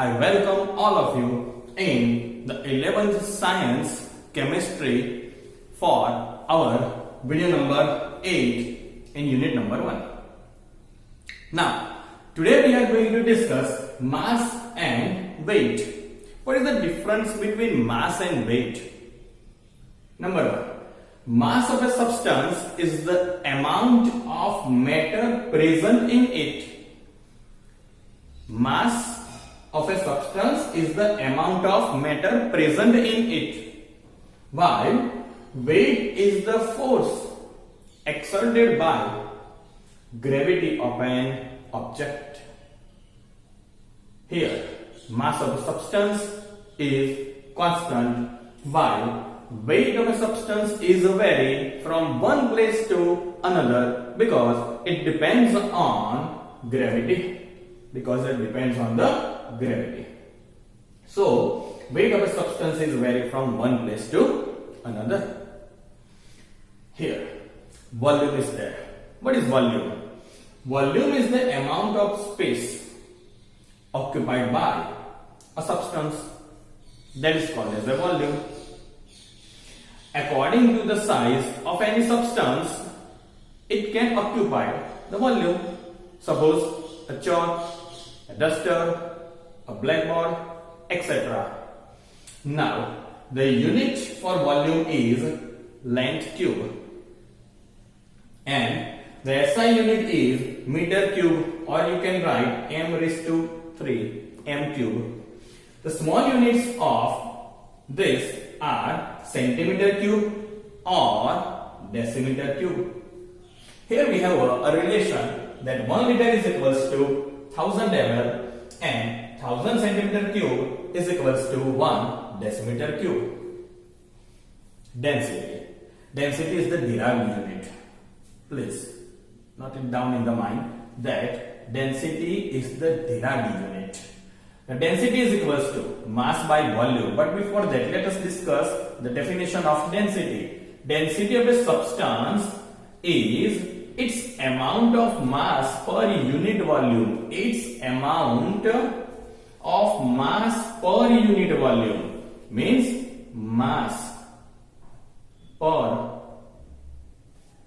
I welcome all of you in the 11th Science Chemistry for our video number 8 in unit number 1. Now, today we are going to discuss mass and weight. What is the difference between mass and weight? Number 1. Mass of a substance is the amount of matter present in it. Mass of a substance is the amount of matter present in it, while weight is the force exerted by gravity of an object. Here, mass of a substance is constant, while weight of a substance is vary from one place to another because it depends on gravity. So, weight of a substance is vary from one place to another. Here, volume is there. What is volume? Volume is the amount of space occupied by a substance, that is called as a volume. According to the size of any substance, it can occupy the volume. Suppose a chalk, a duster, a blackboard, etc. Now, the unit for volume is length cube, and the SI unit is meter cube, or you can write m raised to 3 m cube. The small units of this are centimeter cube or decimeter cube. Here we have a relation that 1 liter is equals to 1000 ml and 1000 centimeter cube is equals to 1 decimeter cube. Density. Density is the Dirac unit. Please note it down in the mind that density is the Dirac unit. The density is equals to mass by volume. But before that, let us discuss the definition of density. Density of a substance is its amount of mass per unit volume. Its amount of mass per unit volume means mass per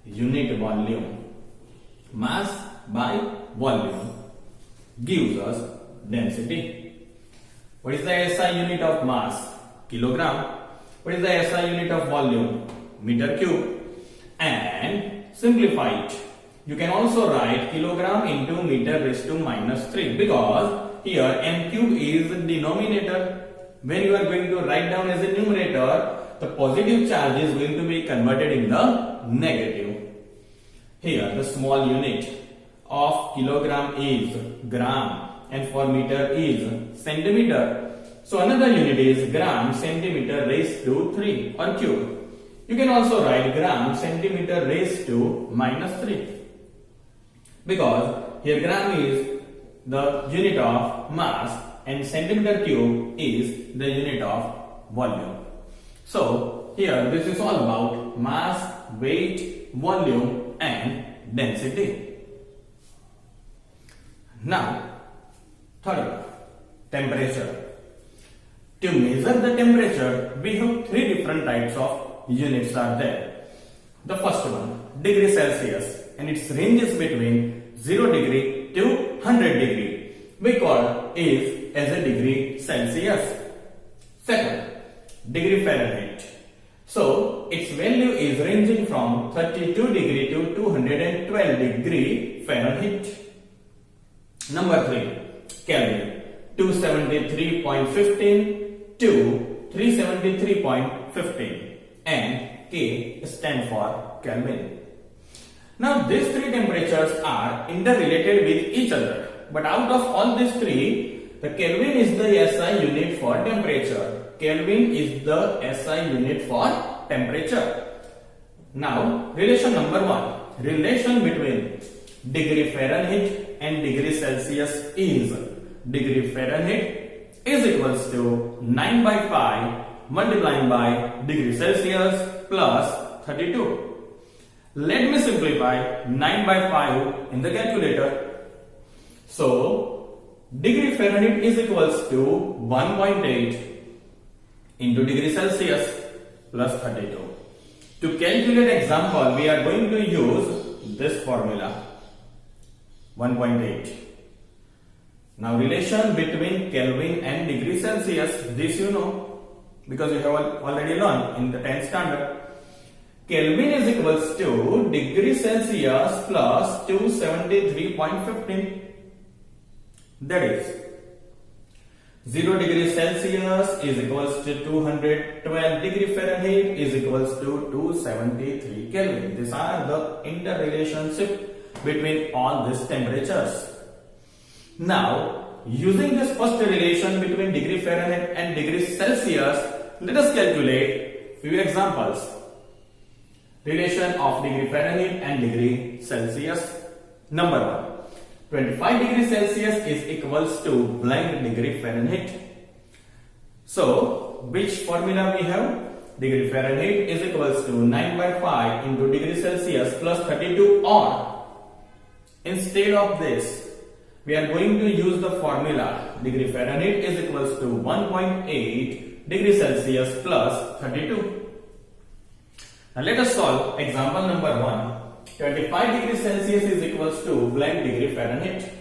unit volume. Mass by volume gives us density. What is the SI unit of mass? Kilogram. What is the SI unit of volume? Meter cube. And simplify it. You can also write kilogram into meter raised to -3 because here m cube is the denominator. When you are going to write down as a numerator, the positive charge is going to be converted in the negative. Here the small unit of kilogram is gram and for meter is centimeter. So another unit is gram centimeter raised to 3 or cube. You can also write gram centimeter raised to -3 because here gram is the unit of mass and centimeter cube is the unit of volume. So here this is all about mass, weight, volume and density. Now, third one, temperature. To measure the temperature, we have 3 different types of units are there. The first one, degree Celsius, and its range is between 0 degree to 100 degree. We call is as a degree Celsius. Second, degree Fahrenheit. So its value is ranging from 32 degree to 212 degree Fahrenheit. Number 3, Kelvin, 273.15 to 373.15. And K stands for Kelvin. Now these 3 temperatures are interrelated with each other, but out of all these 3, the Kelvin is the SI unit for temperature. Kelvin is the SI unit for temperature. Now relation number 1, relation between degree Fahrenheit and degree Celsius is degree Fahrenheit is equals to 9 by 5 multiplying by degree Celsius plus 32. Let me simplify 9 by 5 in the calculator. So degree Fahrenheit is equals to 1.8 into degree Celsius plus 32. To calculate example, we are going to use this formula 1.8. Now relation between Kelvin and degree Celsius, this you know because you have already learned in the 10th standard. Kelvin is equals to degree Celsius plus 273.15. That is 0 degree Celsius is equals to 212 degree Fahrenheit is equals to 273 Kelvin. These are the interrelationship between all these temperatures. Now, using this first relation between degree Fahrenheit and degree Celsius, let us calculate few examples. Relation of degree Fahrenheit and degree Celsius. Number 1. 25 degree Celsius is equals to blank degree Fahrenheit. So, which formula we have? Degree Fahrenheit is equals to 9 by 5 into degree Celsius plus 32, or instead of this, we are going to use the formula degree Fahrenheit is equals to 1.8 degree Celsius plus 32. Now let us solve example number 1. 25 degree Celsius is equals to blank degree Fahrenheit.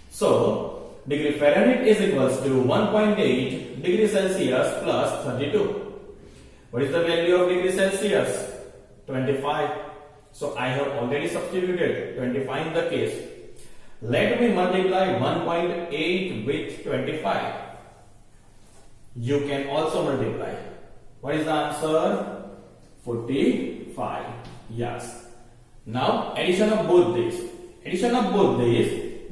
So, degree Fahrenheit is equals to 1.8 degree Celsius plus 32. What is the value of degree Celsius? 25. So, I have already substituted 25 in the case. Let me multiply 1.8 with 25. You can also multiply. What is the answer? 45. Yes. Now, addition of both these. Addition of both these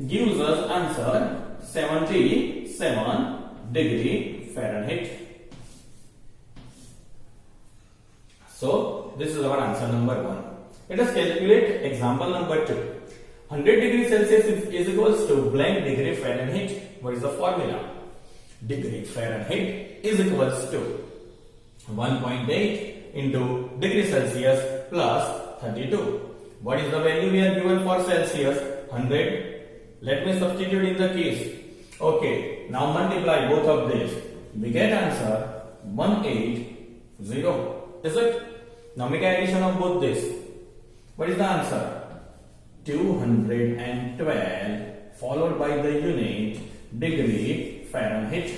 gives us answer 77 degree Fahrenheit. So, this is our answer number 1. Let us calculate example number 2. 100 degree Celsius is equals to blank degree Fahrenheit. What is the formula? Degree Fahrenheit is equals to 1.8 into degree Celsius plus 32. What is the value we are given for Celsius? 100. Let me substitute in the case. Okay, now multiply both of these. We get answer 180. Is it? Now make addition of both these. What is the answer? 212 followed by the unit degree Fahrenheit.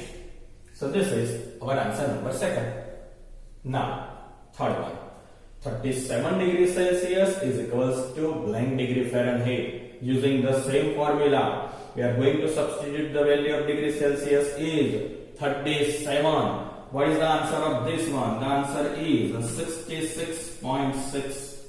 So this is our answer number 2. Now, third one. 37 degrees Celsius is equals to blank degree Fahrenheit. Using the same formula, we are going to substitute the value of degree Celsius is 37. What is the answer of this one? The answer is 66.6.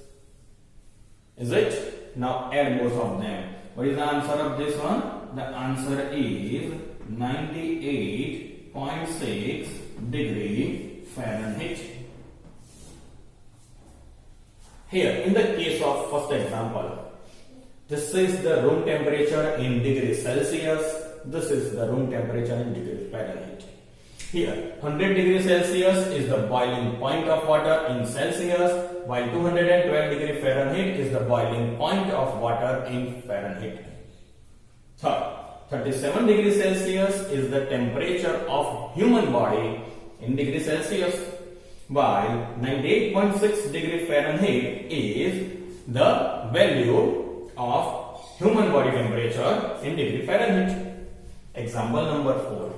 Is it? Now add both of them. What is the answer of this one? The answer is 98.6 degree Fahrenheit. Here, in the case of first example, this is the room temperature in degree Celsius. This is the room temperature in degree Fahrenheit. Here, 100 degrees Celsius is the boiling point of water in Celsius, while 212 degree Fahrenheit is the boiling point of water in Fahrenheit. Third, 37 degrees Celsius is the temperature of human body in degree Celsius, while 98.6 degree Fahrenheit is the value of human body temperature in degree Fahrenheit. Example number 4.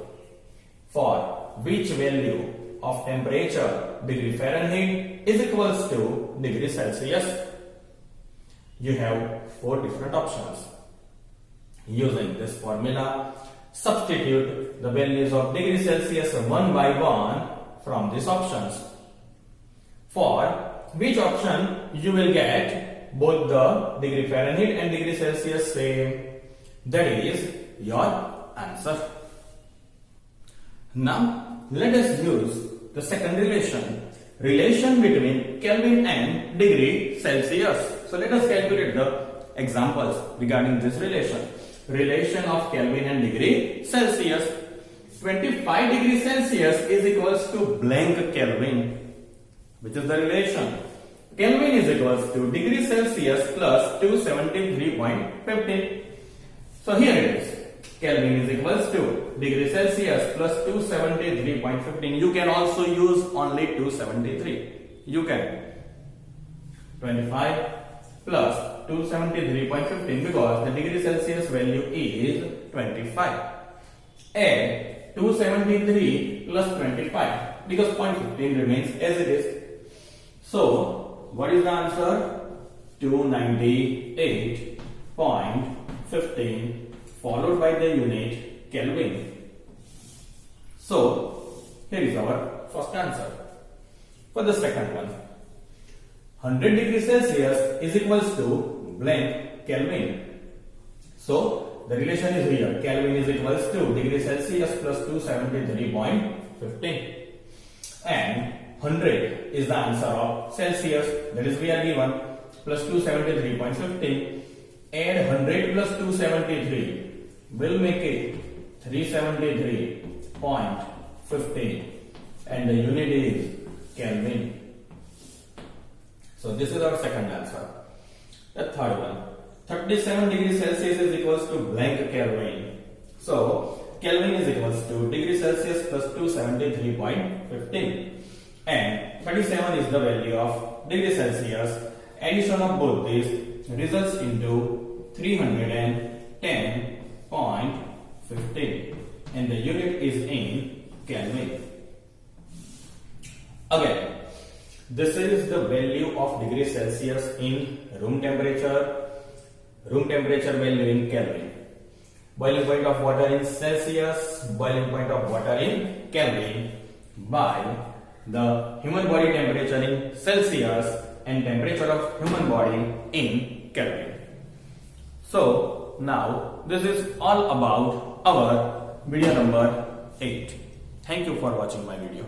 For which value of temperature degree Fahrenheit is equals to degree Celsius? You have 4 different options. Using this formula, substitute the values of degree Celsius one by one from these options. For which option you will get both the degree Fahrenheit and degree Celsius same. That is your answer. Now let us use the second relation between Kelvin and degree Celsius. So let us calculate the examples regarding this relation of Kelvin and degree Celsius. 25 degrees Celsius is equals to blank Kelvin, which is the relation. Kelvin is equals to degree Celsius plus 273.15. So here it is. Kelvin is equals to degree Celsius plus 273.15. You can also use only 273. You can 25 plus 273.15 because the degree Celsius value is 25. Add 273 plus 25 because 0.15 remains as it is. So, what is the answer? 298.15 followed by the unit Kelvin. So, here is our first answer. For the second one, 100 degrees Celsius is equals to blank Kelvin. So, the relation is here. Kelvin is equals to degree Celsius plus 273.15. And 100 is the answer of Celsius. That is we are given plus 273.15. Add 100 plus 273 will make it 373.15. And the unit is Kelvin. So this is our second answer. The third one, 37 degrees Celsius is equals to blank Kelvin. So Kelvin is equals to degree Celsius plus 273.15 and 37 is the value of degree Celsius. Addition of both these results into 310.15 and the unit is in Kelvin. Again, this is the value of degree Celsius in room temperature value in Kelvin. Boiling point of water in Celsius, boiling point of water in Kelvin by the human body temperature in Celsius and temperature of human body in Kelvin. So now this is all about our video number 8. Thank you for watching my video.